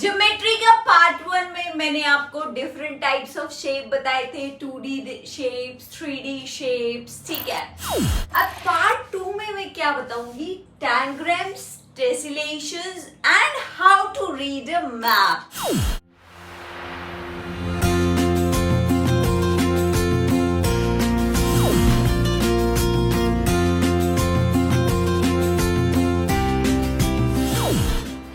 Geometry का part 1 में मैंने आपको डिफरेंट टाइप्स ऑफ शेप बताए थे, 2D शेप्स, 3D शेप्स, ठीक है। अब पार्ट 2 में मैं क्या बताऊंगी, tangrams, tessellations and how to read a map.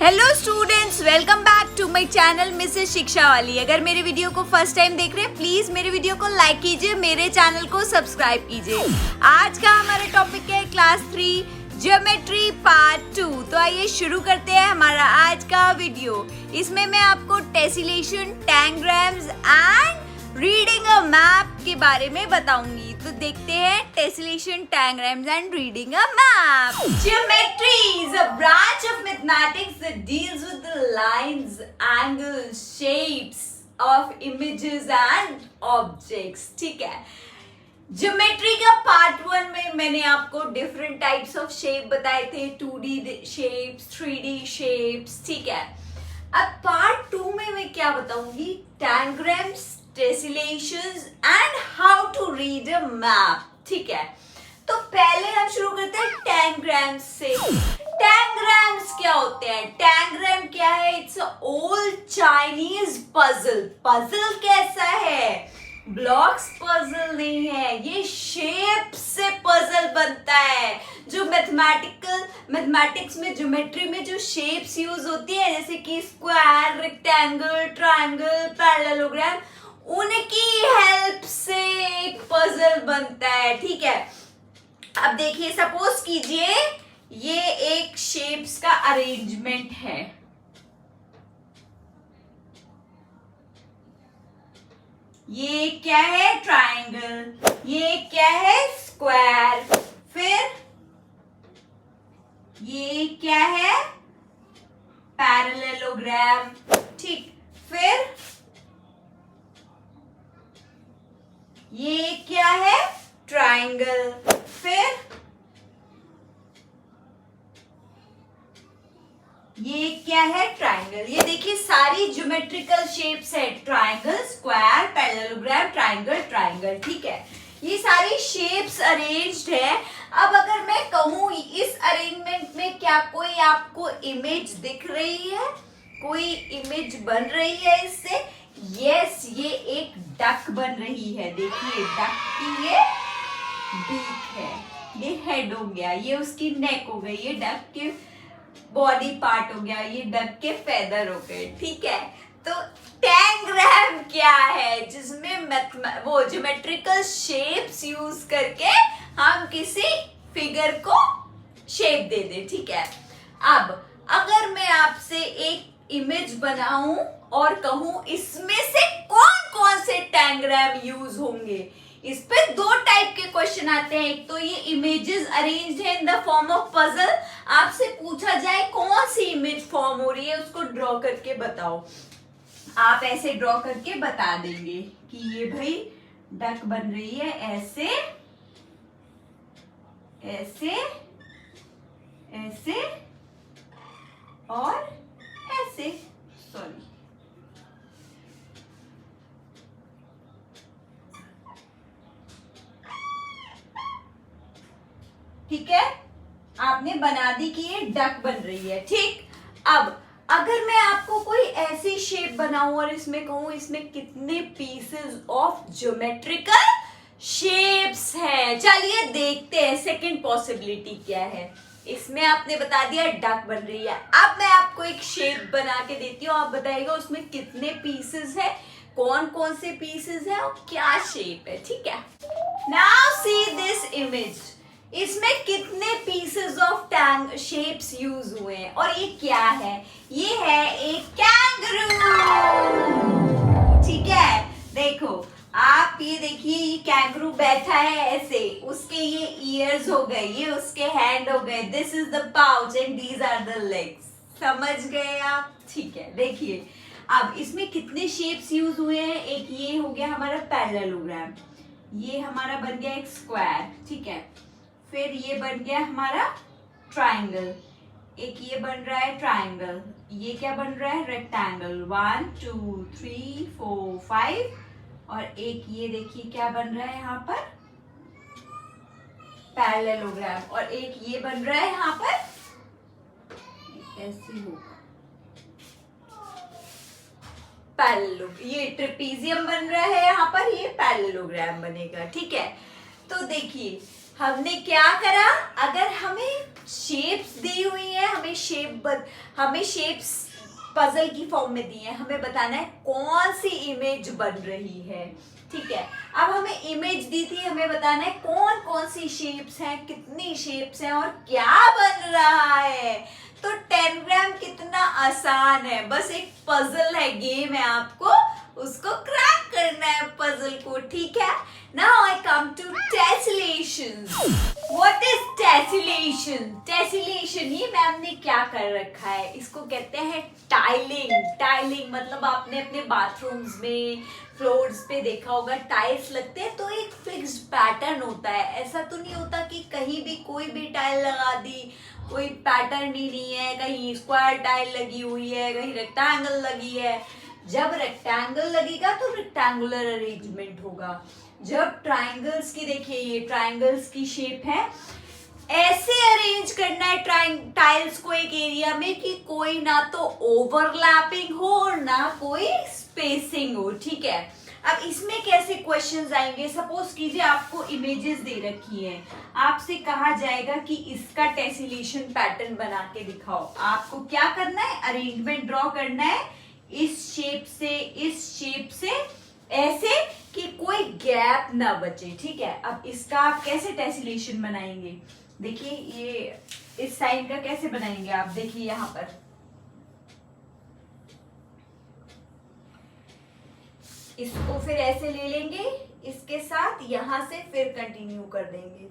Hello students, welcome back to my channel Mrs Shiksha Wali. अगर मेरे वीडियो को फर्स्ट टाइम देख रहे हैं, प्लीज मेरे वीडियो को लाइक कीजिए, मेरे चैनल को सब्सक्राइब कीजिए। आज का हमारा टॉपिक है क्लास 3 ज्योमेट्री पार्ट 2। तो आइए शुरू करते हैं हमारा आज का वीडियो। इसमें मैं आपको tessellation, tangrams and reading a map के बारे में बताऊंगी। तो देखते हैं tessellation, tangrams and reading a map. Geometry is a branch of mathematics that deals with the lines, angles, shapes of images and objects, ठीक है। ज्योमेट्री का पार्ट 1 में मैंने आपको डिफरेंट टाइप्स ऑफ शेप बताए थे, 2D शेप्स, 3D शेप्स, ठीक है। अब पार्ट 2 में मैं क्या बताऊंगी, tangrams, tessellations and how to read a map, ठीक है। तो पहले हम शुरू करते हैं टैंग्राम्स से। टैंग्राम्स क्या होते हैं? टैंग्राम क्या है? It's a old Chinese puzzle. Puzzle कैसा है? ब्लॉक्स पजल नहीं है, ये शेप से पजल बनता है। जो मैथमेटिक्स में, ज्योमेट्री में जो शेप्स यूज होती है, जैसे कि स्क्वायर, रेक्टेंगल, ट्रायंगल, पैरेललोग्राम, उनकी हेल्प से एक पजल बनता है, ठीक है। अब देखिए, सपोज कीजिए ये एक शेप्स का अरेंजमेंट है। ये क्या है? ट्रायंगल। ये क्या है? स्क्वायर। फिर ये क्या है? पैरेललोग्राम, ठीक। फिर ये क्या है? ट्रायंगल। फिर ये क्या है? ट्रायंगल। ये देखिए सारी ज्योमेट्रिकल शेप्स है, triangle, square, parallelogram, triangle, triangle, ठीक है। ये सारी शेप्स अरेंज्ड है। अब अगर मैं कहूं इस अरेंजमेंट में क्या कोई आपको इमेज दिख रही है? कोई इमेज बन रही है इससे? यस, ये एक डक बन रही है। देखिए डक की ये बीक है, ये हेड हो गया, ये उसकी नेक हो गई, ये डक के बॉडी पार्ट हो गया, ये डक के फेदर हो गए, ठीक है। तो टैंग्राम क्या है? जिसमें वो ज्योमेट्रिकल शेप्स यूज करके हम किसी फिगर को शेप दे दे, ठीक है। अब अगर मैं आपसे एक इमेज बनाऊं और कहूं इसमें से कौन कौन से टैंग्राम यूज होंगे, इस पे दो टाइप के क्वेश्चन आते हैं। एक तो ये इमेजेस अरेंज्ड है in the form of puzzle. आपसे पूछा जाए कौन सी इमेज फॉर्म हो रही है, उसको ड्रॉ करके बताओ। आप ऐसे ड्रॉ करके बता देंगे कि ये भाई डक बन रही है ऐसे, ऐसे, ऐसे और ऐसे। सॉरी, ठीक है, आपने बना दी कि ये डक बन रही है, ठीक। अब अगर मैं आपको कोई ऐसी शेप बनाऊं और इसमें कहूं इसमें कितने पीसेस ऑफ ज्योमेट्रिकल शेप्स हैं, चलिए देखते हैं सेकंड पॉसिबिलिटी क्या है। इसमें आपने बता दिया डक बन रही है। अब मैं आपको एक शेप बना के देती हूँ, आप बताइएगा उसमें कितने पीसेस है, कौन कौन से पीसेस है और क्या शेप है, ठीक है। नाउ सी दिस इमेज, इसमें कितने पीसेस ऑफ शेप्स यूज हुए हैं और ये क्या है? ये है एक कैंगरू, ठीक है। देखो आप ये देखिए, ये कैंगरू बैठा है ऐसे, उसके ये ईयर्स हो गए, ये उसके हैंड हो गए, this is the pouch and these are the legs. समझ गए आप? ठीक है। देखिए अब इसमें कितने शेप्स यूज हुए हैं। एक ये हो गया हमारा पैरेललोग्राम, ये हमारा बन गया एक स्क्वायर, ठीक है। फिर ये बन गया हमारा ट्रायंगल, एक ये बन रहा है ट्रायंगल, ये क्या बन रहा है, रेक्टेंगल, 1 2 3 4 5, और एक ये देखिए क्या बन रहा है यहाँ पर, पैरेललोग्राम, और एक ये बन रहा है यहाँ पर, ऐसे होगा ये ट्रेपीजियम बन रहा है यहाँ पर, ये पैरेललोग्राम बनेगा। ठीक है, तो देखिए हमने क्या करा, अगर हमें शेप्स दी हुई है, हमें शेप्स पजल की फॉर्म में दी है, हमें बताना है कौन सी इमेज बन रही है। ठीक है, अब हमें इमेज दी थी, हमें बताना है कौन कौन सी शेप्स हैं, कितनी शेप्स हैं और क्या बन रहा है। तो 10 ग्राम कितना आसान है, बस एक पजल है, गेम है, आपको उसको क्रैक करना है पजल को। ठीक है, now I come to tessellation. What is tessellation? Tessellation ये मैम ने क्या कर रखा है, इसको कहते हैं टाइलिंग। टाइलिंग मतलब आपने अपने बाथरूम्स में फ्लोर्स पे देखा होगा, टाइल्स लगते हैं तो एक फिक्स्ड पैटर्न होता है। ऐसा तो नहीं होता कि कहीं भी कोई भी टाइल लगा दी, कोई पैटर्न ही नहीं है, कहीं स्क्वायर टाइल लगी हुई है, कहीं रेक्टेंगल लगी है। जब रेक्टेंगल लगेगा तो रेक्टेंगुलर अरेंजमेंट होगा। जब ट्राइंगल्स की, देखिए ये ट्राइंगल्स की शेप है, ऐसे अरेंज करना है टाइल्स को एक एरिया में कि कोई ना तो ओवरलैपिंग हो और ना कोई स्पेसिंग हो। ठीक है, अब इसमें कैसे क्वेश्चंस आएंगे, सपोज कीजिए आपको इमेजेस दे रखी हैं, आपसे कहा जाएगा कि इसका टेसिलेशन पैटर्न बना के दिखाओ। आपको क्या करना है, अरेंजमेंट ड्रॉ करना है इस शेप से ऐसे कि कोई गैप ना बचे। ठीक है, अब इसका आप कैसे टेसिलेशन बनाएंगे, देखिए ये इस साइड का कैसे बनाएंगे आप, देखिए यहां पर इसको फिर ऐसे ले लेंगे, इसके साथ यहां से फिर कंटिन्यू कर देंगे,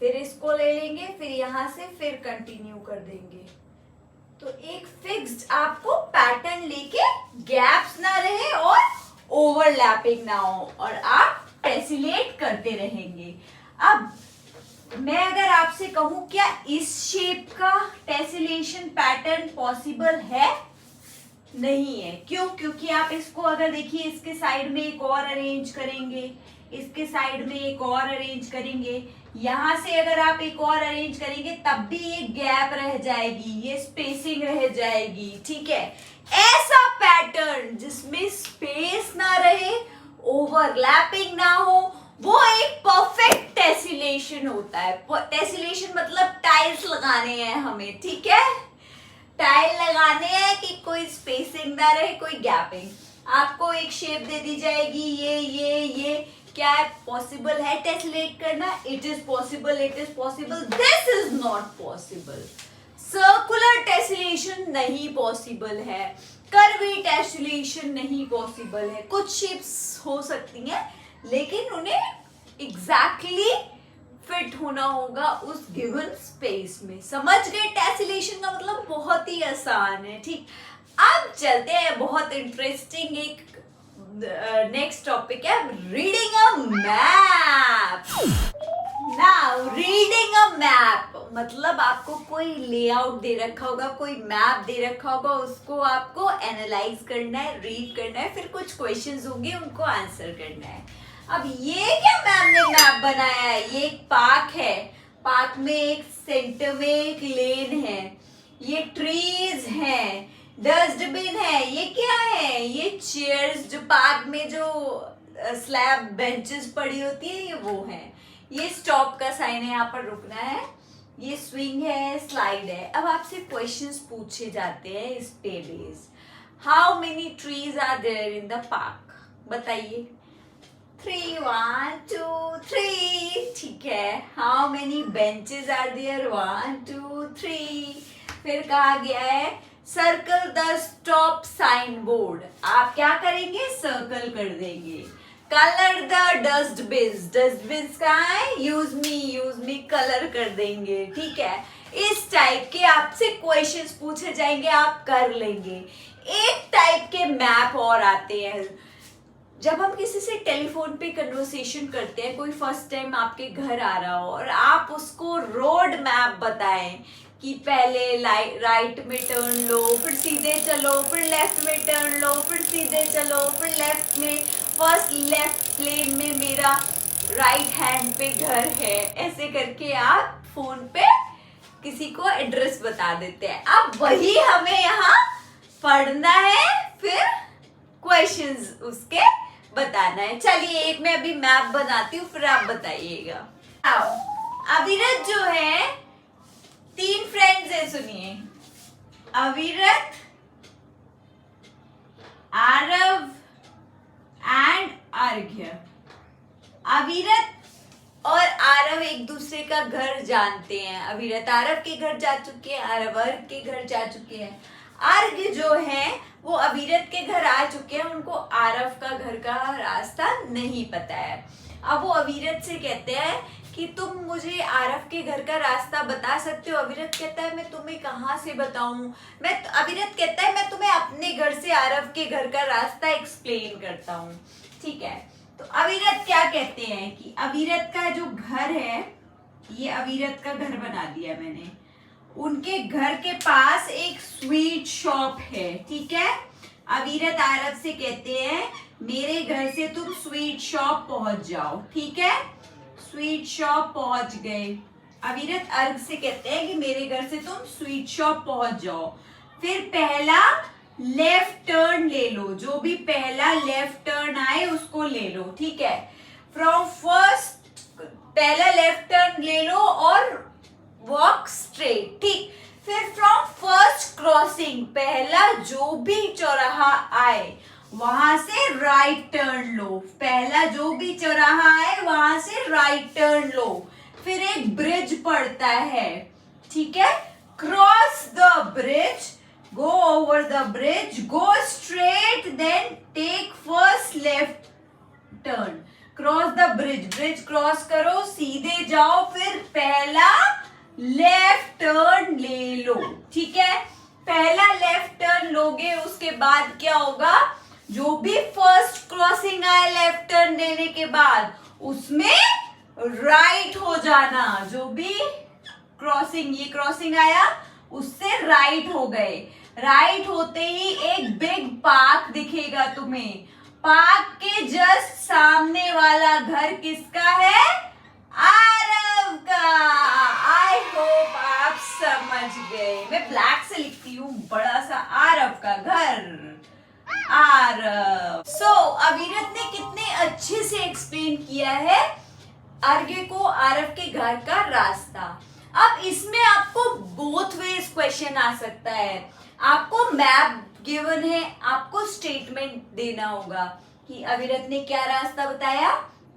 फिर इसको ले लेंगे, फिर यहां से फिर कंटिन्यू कर देंगे। तो एक फिक्स्ड आपको पैटर्न लेके गैप्स ना रहे और ओवरलैपिंग ना हो और आप टेसिलेट करते रहेंगे। अब मैं अगर आपसे कहूं क्या इस शेप का टेसिलेशन पैटर्न पॉसिबल है, नहीं है। क्यों? क्योंकि आप इसको अगर देखिए इसके साइड में एक और अरेंज करेंगे, इसके साइड में एक और अरेंज करेंगे, यहां से अगर आप एक और अरेंज करेंगे तब भी ये गैप रह जाएगी, ये स्पेसिंग रह जाएगी। ठीक है, ऐसा पैटर्न जिसमें स्पेस ना रहे, ओवरलैपिंग ना हो, वो एक परफेक्ट टेसिलेशन होता है। टेसिलेशन मतलब टाइल्स लगाने हैं हमें। ठीक है, टाइल लगाने हैं कि कोई स्पेसिंग ना रहे, कोई गैपिंग। आपको एक शेप दे दी जाएगी, ये क्या है, पॉसिबल है टेसिलेट करना? It is possible, it is possible, this is not possible. Circular tessellation नहीं पॉसिबल है, कर्वी टेसिलेशन नहीं पॉसिबल है। कुछ शेप्स हो सकती हैं लेकिन उन्हें एग्जैक्टली फिट होना होगा उस गिवन स्पेस में। समझ गए? टेसिलेशन का मतलब बहुत ही आसान है। ठीक, अब चलते हैं बहुत इंटरेस्टिंग एक नेक्स्ट टॉपिक है, reading a map. Now reading a map मतलब आपको कोई लेआउट दे रखा होगा, कोई मैप दे रखा होगा, उसको आपको एनालाइज करना है, रीड करना है, फिर कुछ क्वेश्चंस होंगे उनको आंसर करना है। अब ये क्या मैम ने मैप बनाया है, ये एक पार्क है, पार्क में एक सेंटर में एक लेन है, ये ट्रीज हैं, डस्टबिन है, ये क्या है, ये चेयर्स जो पार्क में जो स्लैब बेंचेस पड़ी होती है ये वो है, ये स्टॉप का साइन है, यहाँ पर रुकना है, ये स्विंग है, स्लाइड है। अब आपसे क्वेश्चंस पूछे जाते हैं इस पे base, how many trees are there in the park, बताइए। 3 1 2 3, ठीक है। How many benches are there, 1 2 3। फिर कहा गया है circle the stop sign board, आप क्या करेंगे, सर्कल कर देंगे। कलर द डस्टबिन्स, डस्टबिन्स कहाँ है, यूज मी कलर कर देंगे। ठीक है, इस टाइप के आपसे क्वेश्चंस पूछे जाएंगे, आप कर लेंगे। एक टाइप के मैप और आते हैं, जब हम किसी से टेलीफोन पे कन्वर्सेशन करते हैं, कोई फर्स्ट टाइम आपके घर आ रहा हो और आप उसको रोड मैप बताएं कि पहले राइट में टर्न लो, फिर सीधे चलो, फिर लेफ्ट में टर्न लो, फिर सीधे चलो, फिर लेफ्ट में, फर्स्ट लेफ्ट लेन में मेरा राइट हैंड पे घर है, ऐसे करके आप फोन पे किसी को एड्रेस बता देते हैं। अब वही हमें यहाँ पढ़ना है, फिर क्वेश्चंस उसके बताना है। चलिए एक मैं अभी मैप बनाती हूँ, फिर आप बताइएगा। अविरत जो है, 3 फ्रेंड्स है, सुनिए, अविरत, आरव एंड अर्घ्य। अविरत और आरव एक दूसरे का घर जानते हैं। अविरत आरव के घर जा चुके हैं, आरव अर्घ के घर जा चुके हैं। अर्घ्य जो है वो अविरत के घर आ चुके हैं, उनको आरव का घर का रास्ता नहीं पता है। अब वो अविरत से कहते हैं कि तुम मुझे आरव के घर का रास्ता बता सकते हो। अविरत कहता है मैं तुम्हें कहाँ से बताऊं, अविरत कहता है मैं तुम्हें अपने घर से आरव के घर का रास्ता एक्सप्लेन करता हूँ। ठीक है, तो अविरत क्या कहते हैं कि अविरत का जो घर है, ये अविरत का घर बना दिया मैंने, उनके घर के पास एक स्वीट शॉप है। ठीक है, अविरत आरव से कहते हैं मेरे घर से तुम स्वीट शॉप पहुंच जाओ। ठीक है, स्वीट शॉप पहुंच गए। अविरत अर्घ से कहते हैं कि मेरे घर से तुम स्वीट शॉप पहुंच जाओ, फिर पहला लेफ्ट टर्न ले लो, जो भी पहला लेफ्ट टर्न आए उसको ले लो। ठीक है, फ्रॉम फर्स्ट पहला लेफ्ट टर्न ले लो और वॉक स्ट्रेट। ठीक, फिर फ्रॉम फर्स्ट क्रॉसिंग पहला जो भी चौराहा आए वहां से राइट टर्न लो, पहला जो भी चौराहा आए वहां से राइट टर्न लो। फिर एक ब्रिज पड़ता है, ठीक है, cross the bridge, go over the bridge, go straight, then take first left turn, cross the bridge, bridge cross करो, सीधे जाओ, फिर पहला लेफ्ट टर्न ले लो। ठीक है, पहला लेफ्ट टर्न लोगे, उसके बाद क्या होगा, जो भी फर्स्ट क्रॉसिंग आए लेफ्ट टर्न लेने के बाद उसमें राइट हो जाना। जो भी क्रॉसिंग, ये क्रॉसिंग आया उससे राइट हो गए। राइट होते ही एक बिग पार्क दिखेगा तुम्हें, पार्क के जस्ट सामने वाला घर किसका है, आरव का। आई होप आप समझ गए, मैं ब्लैक से लिखती हूँ, बड़ा सा आरव का घर, आरव। सो अविरत ने कितने अच्छे से एक्सप्लेन किया है अर्घ्य को आरव के घर का रास्ता। अब इसमें आपको बोथ वेज क्वेश्चन आ सकता है। आपको मैप गिवन है, आपको स्टेटमेंट देना होगा कि अविरत ने क्या रास्ता बताया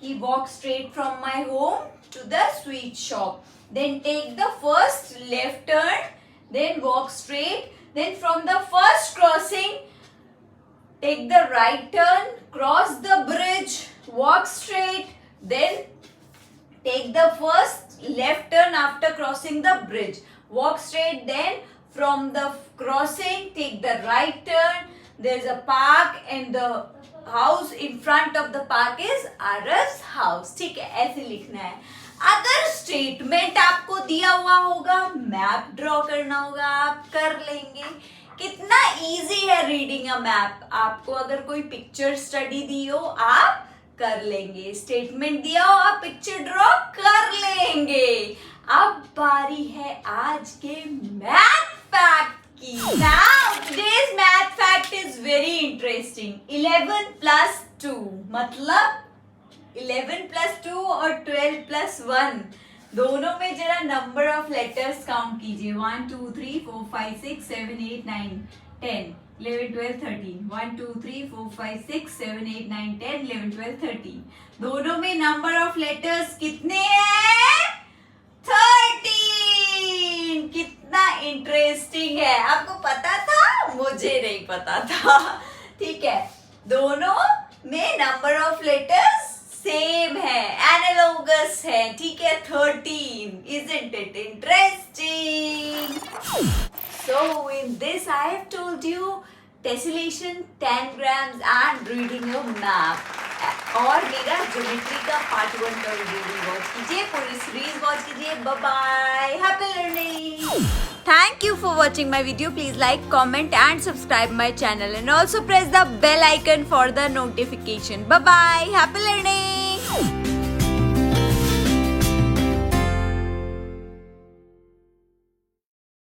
कि walk straight from my home to the sweet shop, then take the first left turn, then walk straight, then from the first crossing take the right turn, cross the bridge, walk straight, then take the first left turn after crossing the bridge, walk straight, then from the crossing take the right turn, there's a park and the house in front of the park is Arav's house। ठीक है, ऐसे लिखना है। अगर statement आपको दिया हुआ होगा, मैप ड्रॉ करना होगा, आप कर लेंगे। कितना इजी है रीडिंग अ मैप। आपको अगर कोई पिक्चर स्टडी दी हो आप कर लेंगे, स्टेटमेंट दिया हो आप पिक्चर ड्रॉ कर लेंगे। अब बारी है आज के मैथ फैक्ट की। Now today's math fact is very interesting. 11 plus 2 मतलब 11 प्लस 2 और 12 प्लस 1 दोनों में जरा नंबर ऑफ लेटर्स काउंट कीजिए। 1 2 3 4 5 6 7 8 9 10 11 12 13 1 2 3 4 5 6 7 8 9 10 11 12 13 दोनों में नंबर ऑफ लेटर्स कितने हैं? 13। कितना इंटरेस्टिंग है। आपको पता था? मुझे नहीं पता था। ठीक है, दोनों में नंबर ऑफ लेटर्स सेम है, एनालॉगस है। ठीक है, 13। Isn't it interesting? So in this I have told you tessellation, tangrams and reading a map. और मेरा ज्योमेट्री का पार्ट 1 का वीडियो भी वॉच कीजिए, पूरी सीरीज वॉच कीजिए। Bye bye, happy learning. Thank you for watching my video. Please like, comment and subscribe my channel and also press the bell icon for the notification. Bye bye, happy learning.